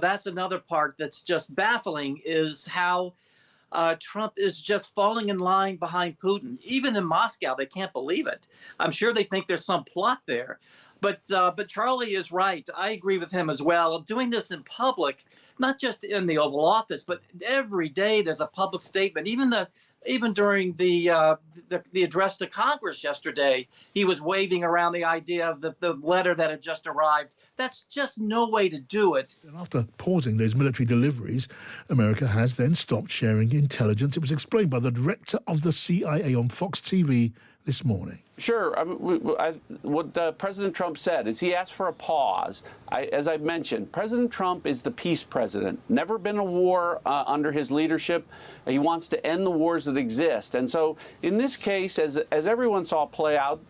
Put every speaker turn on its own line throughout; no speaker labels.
That's another part that's just baffling is how Trump is just falling in line behind Putin. Even in Moscow, they can't believe it. I'm sure they think there's some plot there. But Charlie is right. I agree with him as well. Doing this in public, not just in the Oval Office, but every day there's a public statement. Even during the address to Congress yesterday, he was waving around the idea of the letter that had just arrived. That's just no way to do it.
And after pausing those military deliveries, America has then stopped sharing intelligence. It was explained by the director of the CIA on Fox TV this morning.
Sure. What President Trump said is he asked for a pause. As I've mentioned, President Trump is the peace president. Never been a war under his leadership. He wants to end the wars that exist. And so in this case, as everyone saw play out,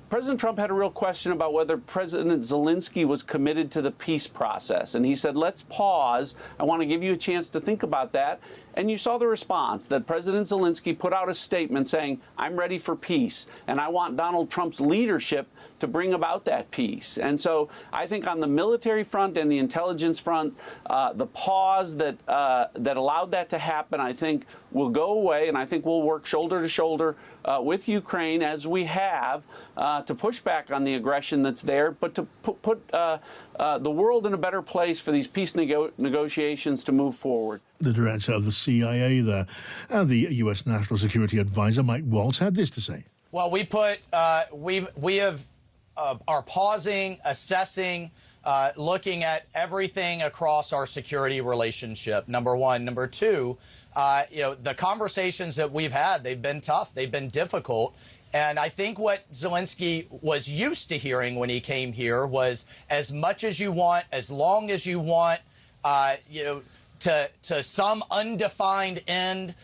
President Trump had a real question about whether President Zelensky was committed to the peace process. And he said, let's pause. I want to give you a chance to think about that. And you saw the response that President Zelensky put out a statement saying, I'm ready for peace. And I want Donald Trump's leadership to bring about that peace. And so I think on the military front and the intelligence front, the pause that allowed that to happen, I think will go away. And I think we'll work shoulder to shoulder with Ukraine as we have to push back on the aggression that's there, but to put the world in a better place for these peace negotiations to move forward.
The director of the CIA there, and the U.S. National Security Advisor, Mike Waltz, had this to say.
Well, we are pausing, assessing, looking at everything across our security relationship, number one. Number two, the conversations that we've had, they've been tough, they've been difficult. And I think what Zelensky was used to hearing when he came here was as much as you want, as long as you want, to some undefined end,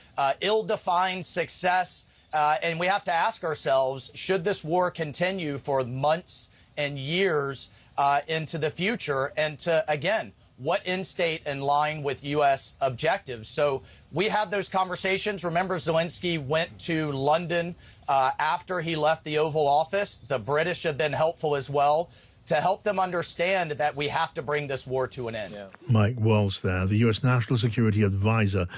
ill-defined success. And we have to ask ourselves, should this war continue for months and years into the future? And to, again, what end state in line with U.S. objectives? So we had those conversations. Remember, Zelensky went to London after he left the Oval Office. The British have been helpful as well to help them understand that we have to bring this war to an end. Yeah.
Mike Waltz there, the U.S. National Security Advisor.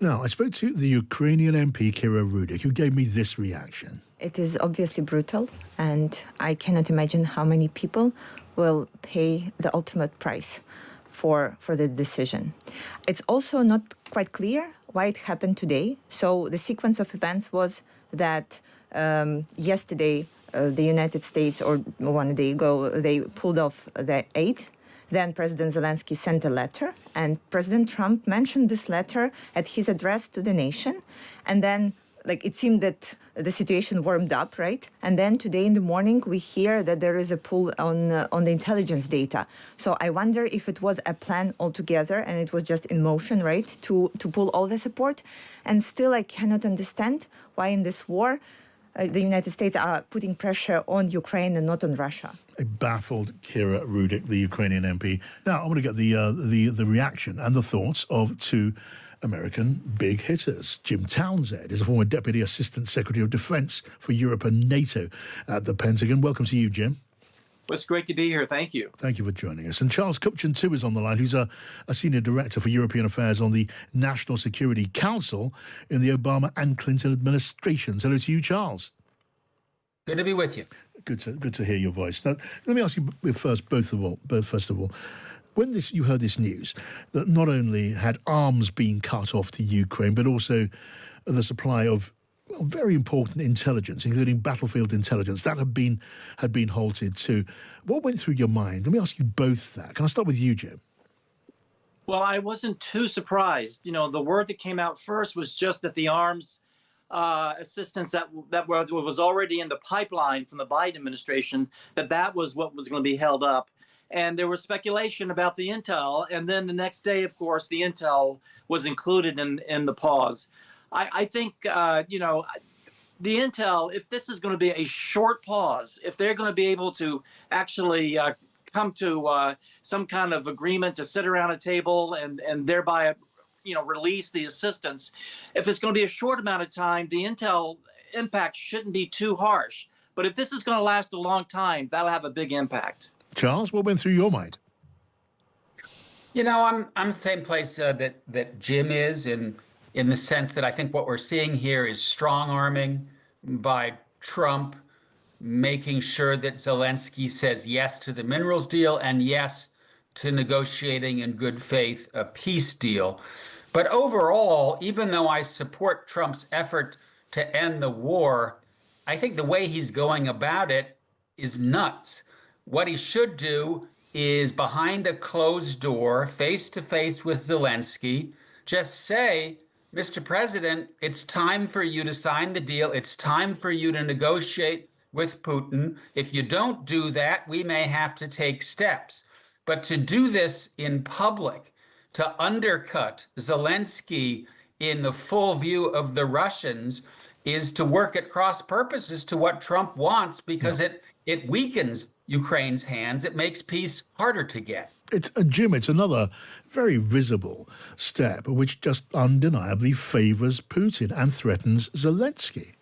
Now, I spoke to the Ukrainian MP, Kira Rudik, who gave me this reaction.
It is obviously brutal, and I cannot imagine how many people will pay the ultimate price for the decision. It's also not quite clear why it happened today. So the sequence of events was that yesterday, the United States, or 1 day ago, they pulled off the aid. Then President Zelensky sent a letter, and President Trump mentioned this letter at his address to the nation. And then, it seemed that the situation warmed up, right? And then today in the morning, we hear that there is a pull on the intelligence data. So I wonder if it was a plan altogether, and it was just in motion, right, to pull all the support. And still, I cannot understand why in this war, the United States are putting pressure on Ukraine and not on Russia.
A baffled Kira Rudik, the Ukrainian MP. Now, I want to get the reaction and the thoughts of two American big hitters. Jim Townsend is a former Deputy Assistant Secretary of Defense for Europe and NATO at the Pentagon. Welcome to you, Jim.
Well, it's great to be here. Thank you.
Thank you for joining us. And Charles Kupchan, too, is on the line, who's a Senior Director for European Affairs on the National Security Council in the Obama and Clinton administrations. Hello to you, Charles.
Good to be with you.
Good to hear your voice. Now, let me ask you first of all, when you heard this news, that not only had arms been cut off to Ukraine, but also the supply of very important intelligence, including battlefield intelligence, that had been halted too. What went through your mind? Let me ask you both that. Can I start with you, Jim?
Well, I wasn't too surprised. The word that came out first was just that the arms assistance that was already in the pipeline from the Biden administration, that was what was going to be held up. And there was speculation about the intel. And then the next day, of course, the intel was included in the pause. I think, the intel, if this is going to be a short pause, if they're going to be able to actually come to some kind of agreement to sit around a table and thereby, release the assistance, if it's going to be a short amount of time, the intel impact shouldn't be too harsh. But if this is going to last a long time, that'll have a big impact.
Charles, what went through your mind?
You know, I'm the same place that Jim is in the sense that I think what we're seeing here is strong arming by Trump, making sure that Zelensky says yes to the minerals deal and yes to negotiating in good faith a peace deal. But overall, even though I support Trump's effort to end the war, I think the way he's going about it is nuts. What he should do is behind a closed door, face to face with Zelensky, just say, Mr. President, it's time for you to sign the deal. It's time for you to negotiate with Putin. If you don't do that, we may have to take steps. But to do this in public, to undercut Zelensky in the full view of the Russians, is to work at cross purposes to what Trump wants because it weakens Ukraine's hands. It makes peace harder to get.
Jim, it's another very visible step which just undeniably favors Putin and threatens Zelensky.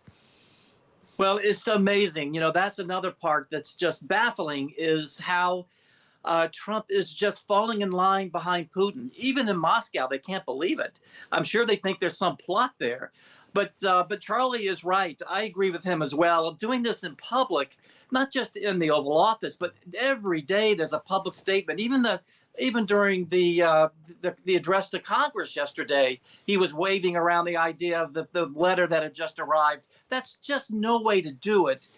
Well, it's amazing. You know, that's another part that's just baffling is how Trump is just falling in line behind Putin. Even in Moscow, they can't believe it. I'm sure they think there's some plot there. But Charlie is right. I agree with him as well. Doing this in public, not just in the Oval Office, but every day there's a public statement. Even during the address to Congress yesterday, he was waving around the idea of the letter that had just arrived. That's just no way to do it.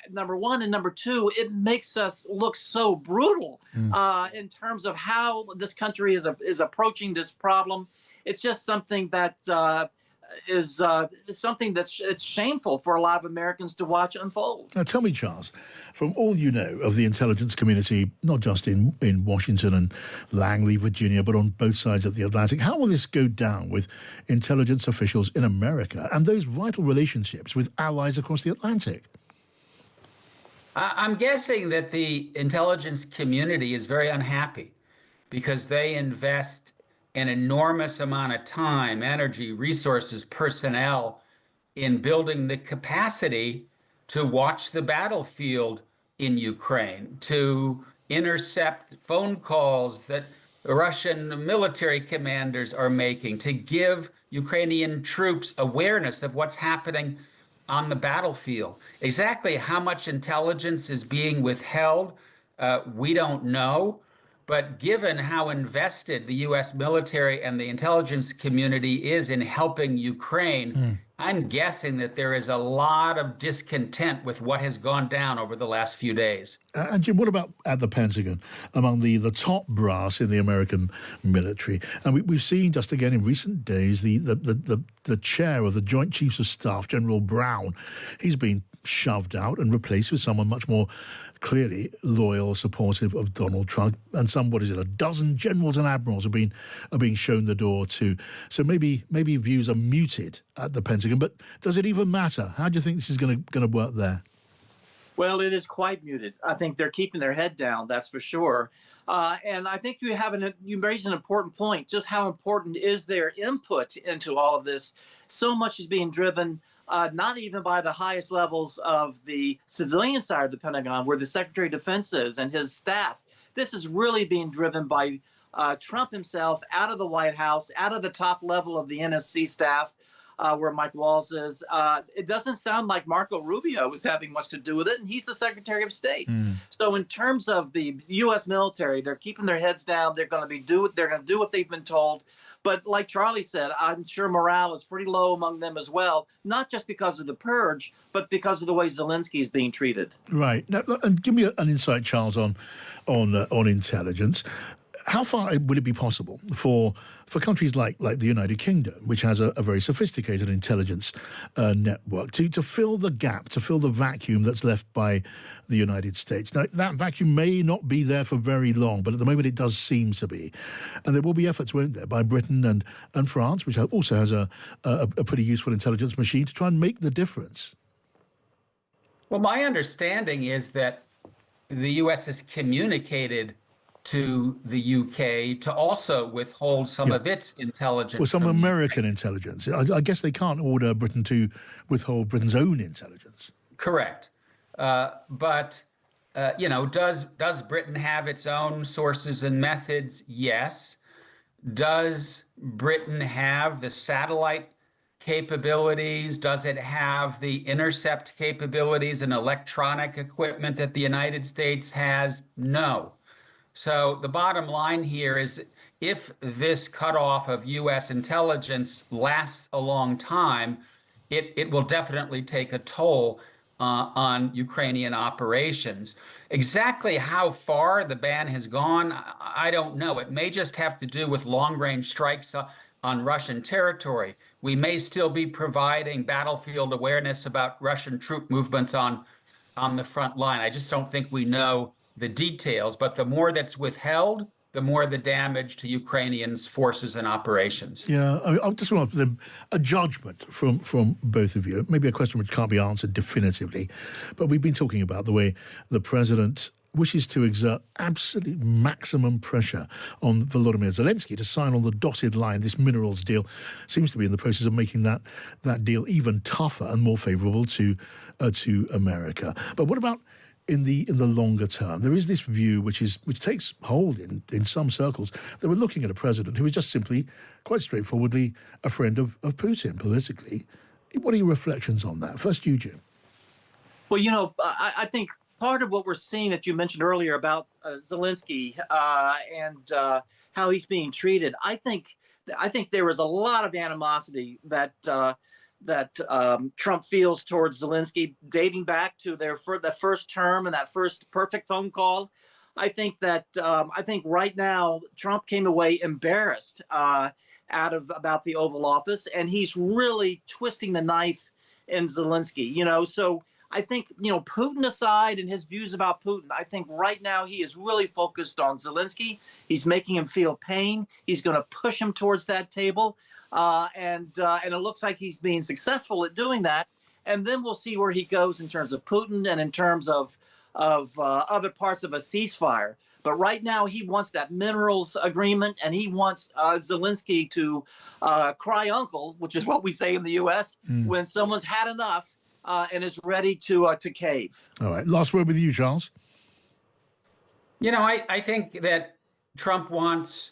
Number one, and number two, it makes us look so brutal in terms of how this country is approaching this problem. It's just something that is something it's shameful for a lot of Americans to watch unfold.
Now, tell me, Charles, from all you know of the intelligence community, not just in Washington and Langley, Virginia, but on both sides of the Atlantic, how will this go down with intelligence officials in America and those vital relationships with allies across the Atlantic?
I'm guessing that the intelligence community is very unhappy because they invest an enormous amount of time, energy, resources, personnel in building the capacity to watch the battlefield in Ukraine, to intercept phone calls that Russian military commanders are making, to give Ukrainian troops awareness of what's happening on the battlefield. Exactly how much intelligence is being withheld, we don't know. But given how invested the U.S. military and the intelligence community is in helping Ukraine, I'm guessing that there is a lot of discontent with what has gone down over the last few days.
And Jim, what about at the Pentagon, among the top brass in the American military? And we've seen just again in recent days the chair of the Joint Chiefs of Staff, General Brown, he's been shoved out and replaced with someone much more clearly loyal, supportive of Donald Trump. And a dozen generals and admirals are being shown the door too. So maybe views are muted at the Pentagon. But does it even matter? How do you think this is going to work there?
Well, it is quite muted. I think they're keeping their head down, that's for sure. And I think you raised an important point, just how important is their input into all of this. So much is being driven not even by the highest levels of the civilian side of the Pentagon, where the Secretary of Defense is and his staff. This is really being driven by Trump himself out of the White House, out of the top level of the NSC staff, where Mike Walls is. It doesn't sound like Marco Rubio was having much to do with it, and he's the Secretary of State. So in terms of the U.S. military, they're keeping their heads down. They're going to do what they've been told. But like Charlie said, I'm sure morale is pretty low among them as well, not just because of the purge, but because of the way Zelensky is being treated.
Right. Now, and give me an insight, Charles, on intelligence. How far would it be possible for countries like the United Kingdom, which has a very sophisticated intelligence network, to fill the gap, to fill the vacuum that's left by the United States? Now, that vacuum may not be there for very long, but at the moment it does seem to be. And there will be efforts, won't there, by Britain and France, which also has a pretty useful intelligence machine, to try and make the difference.
Well, my understanding is that the U.S. has communicated to the UK to also withhold some of its intelligence.
Well, some American intelligence. I guess they can't order Britain to withhold Britain's own intelligence.
Correct. But does Britain have its own sources and methods? Yes. Does Britain have the satellite capabilities? Does it have the intercept capabilities and electronic equipment that the United States has? No. So the bottom line here is if this cutoff of U.S. intelligence lasts a long time, it will definitely take a toll on Ukrainian operations. Exactly how far the ban has gone, I don't know. It may just have to do with long-range strikes on Russian territory. We may still be providing battlefield awareness about Russian troop movements on the front line. I just don't think we know the details. But the more that's withheld, the more the damage to Ukrainians' forces and operations.
Yeah, I just want a judgment from both of you. Maybe a question which can't be answered definitively, but we've been talking about the way the president wishes to exert absolute maximum pressure on Volodymyr Zelensky to sign on the dotted line. This minerals deal seems to be in the process of making that deal even tougher and more favourable to America. But what about in the longer term? There is this view which takes hold in some circles that we're looking at a president who is just simply, quite straightforwardly, a friend of Putin politically. What are your reflections on that? First, you, Jim.
Well, I think part of what we're seeing that you mentioned earlier about Zelensky and how he's being treated, I think there is a lot of animosity that Trump feels towards Zelensky, dating back to the first term and that first perfect phone call. I think right now Trump came away embarrassed about the Oval Office, and he's really twisting the knife in Zelensky. So I think, Putin aside and his views about Putin, I think right now he is really focused on Zelensky. He's making him feel pain. He's going to push him towards that table. And it looks like he's being successful at doing that. And then we'll see where he goes in terms of Putin and in terms of other parts of a ceasefire. But right now he wants that minerals agreement, and he wants Zelensky to cry uncle, which is what we say in the U.S., when someone's had enough and is ready to cave.
All right. Last word with you, Charles.
I think that Trump wants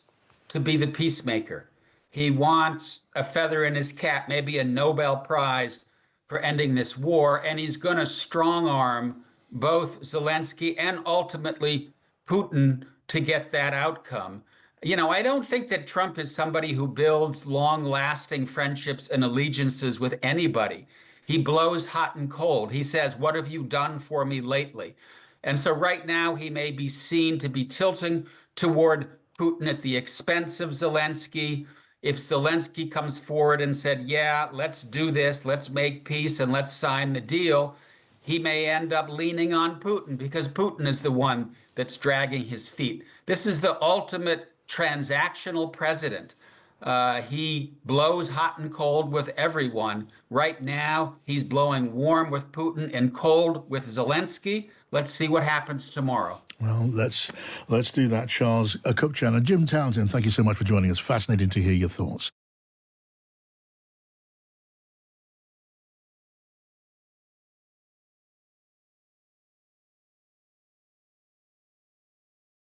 to be the peacemaker. He wants a feather in his cap, maybe a Nobel Prize for ending this war, and he's going to strong-arm both Zelensky and ultimately Putin to get that outcome. I don't think that Trump is somebody who builds long-lasting friendships and allegiances with anybody. He blows hot and cold. He says, "What have you done for me lately?" And so right now he may be seen to be tilting toward Putin at the expense of Zelensky. If Zelensky comes forward and said, "Yeah, let's do this, let's make peace and let's sign the deal," he may end up leaning on Putin because Putin is the one that's dragging his feet. This is the ultimate transactional president. He blows hot and cold with everyone. Right now, he's blowing warm with Putin and cold with Zelensky. Let's see what happens tomorrow.
Well, let's do that, Charles Cookchan. And Jim Townsend, thank you so much for joining us. Fascinating to hear your thoughts.